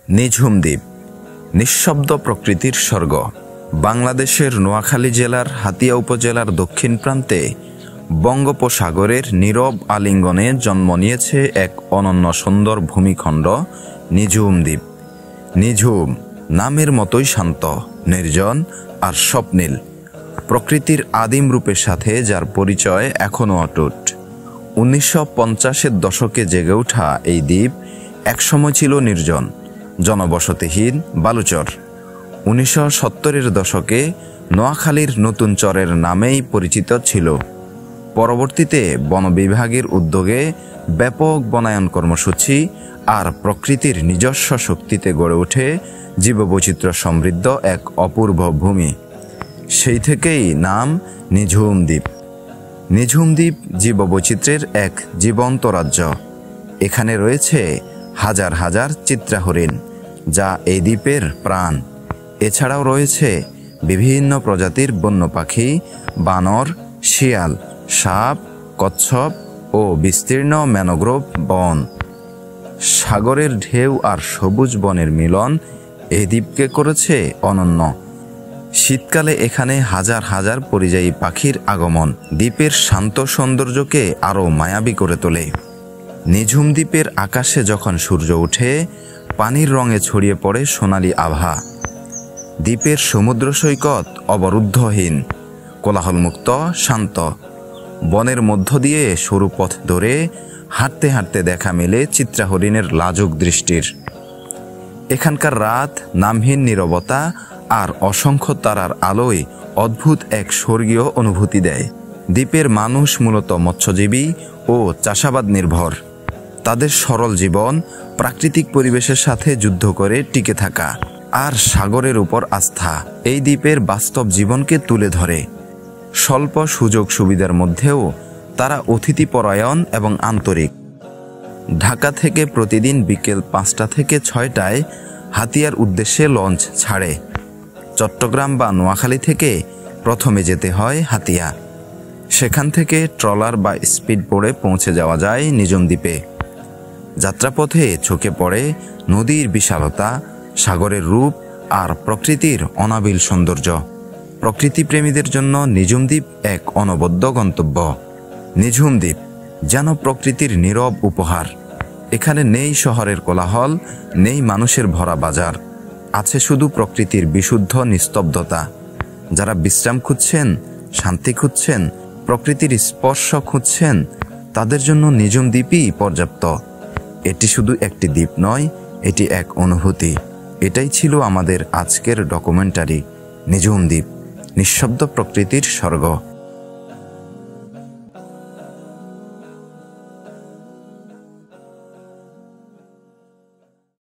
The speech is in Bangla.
নিঝুম দ্বীপ নিঃশব্দ প্রকৃতির স্বর্গ। বাংলাদেশের নোয়াখালী জেলার হাতিয়া উপজেলার দক্ষিণ প্রান্তে বঙ্গোপসাগরের নীরব আলিঙ্গনে জন্ম নিয়েছে এক অনন্য সুন্দর ভূমিখণ্ড নিঝুম দ্বীপ। নিঝুম নামের মতোই শান্ত, নির্জন আর স্বপ্নীল, প্রকৃতির আদিম রূপের সাথে যার পরিচয় এখনও অটুট। 1950-এর দশকে জেগে ওঠা এই দ্বীপ একসময় ছিল নির্জন, জনবসতিহীন বালুচর। 1970-এর দশকে নোয়াখালীর নতুন চরের নামেই পরিচিত ছিল। পরবর্তীতে বন বিভাগের উদ্যোগে ব্যাপক বনায়ন কর্মসূচি আর প্রকৃতির নিজস্ব শক্তিতে গড়ে ওঠে জীববৈচিত্র্য সমৃদ্ধ এক অপূর্ব ভূমি। সেই থেকেই নাম নিঝুম দ্বীপ। নিঝুম দ্বীপ জীববৈচিত্র্যের এক জীবন্ত রাজ্য। এখানে রয়েছে হাজার হাজার চিত্রা হরিণ, যা এই দ্বীপের প্রাণ। এছাড়াও রয়েছে বিভিন্ন প্রজাতির বন্য পাখি, বানর, শিয়াল, সাপ, কচ্ছপ ও বিস্তীর্ণ ম্যানগ্রোভ বন। সাগরের ঢেউ আর সবুজ বনের মিলন এই দ্বীপকে করেছে অনন্য। শীতকালে এখানে হাজার হাজার পরিযায়ী পাখির আগমন দ্বীপের শান্ত সৌন্দর্যকে আরও মায়াবী করে তোলে। নিঝুম দ্বীপের আকাশে যখন সূর্য ওঠে, পানির রঙে ছড়িয়ে পড়ে সোনালি আভা। দ্বীপের সমুদ্র সৈকত অবরুদ্ধহীন, কোলাহলমুক্ত, শান্ত। বনের মধ্য দিয়ে সরু পথ ধরে হাঁটতে হাঁটতে দেখা মেলে চিত্রা হরিণের লাজুক দৃষ্টির। এখানকার রাত নামহীন নীরবতা আর অসংখ্য তারার আলোয় অদ্ভুত এক স্বর্গীয় অনুভূতি দেয়। দ্বীপের মানুষ মূলত মৎস্যজীবী ও চাষাবাদ নির্ভর। তাদের সরল জীবন প্রাকৃতিক পরিবেশের সাথে যুদ্ধ করে টিকে থাকা আর সাগরের উপর আস্থা এই দ্বীপের বাস্তব জীবনকে তুলে ধরে। স্বল্প সুযোগ সুবিধার মধ্যেও তারা অতিথিপরায়ণ এবং আন্তরিক। ঢাকা থেকে প্রতিদিন বিকেল 5টা থেকে 6টায় হাতিয়ার উদ্দেশ্যে লঞ্চ ছাড়ে। চট্টগ্রাম বা নোয়াখালী থেকে প্রথমে যেতে হয় হাতিয়া। সেখান থেকে ট্রলার বা স্পিডবোটে পৌঁছে যাওয়া যায় নিঝুম দ্বীপে। যাত্রাপথে চোখে পড়ে নদীর বিশালতা, সাগরের রূপ আর প্রকৃতির অনাবিল সৌন্দর্য। প্রকৃতিপ্রেমীদের জন্য নিঝুম দ্বীপ এক অনবদ্য গন্তব্য। নিঝুম দ্বীপ যেন প্রকৃতির নীরব উপহার। এখানে নেই শহরের কোলাহল, নেই মানুষের ভরা বাজার, আছে শুধু প্রকৃতির বিশুদ্ধ নিস্তব্ধতা। যারা বিশ্রাম খুঁজছেন, শান্তি খুঁজছেন, প্রকৃতির স্পর্শ খুঁজছেন, তাদের জন্য নিঝুম দ্বীপই পর্যাপ্ত। এটি শুধু একটি দ্বীপ নয়, এটি এক অনুভূতি। এটাই ছিল আমাদের আজকের ডকুমেন্টারি, নিঝুম দ্বীপ, নিঃশব্দ প্রকৃতির স্বর্গ।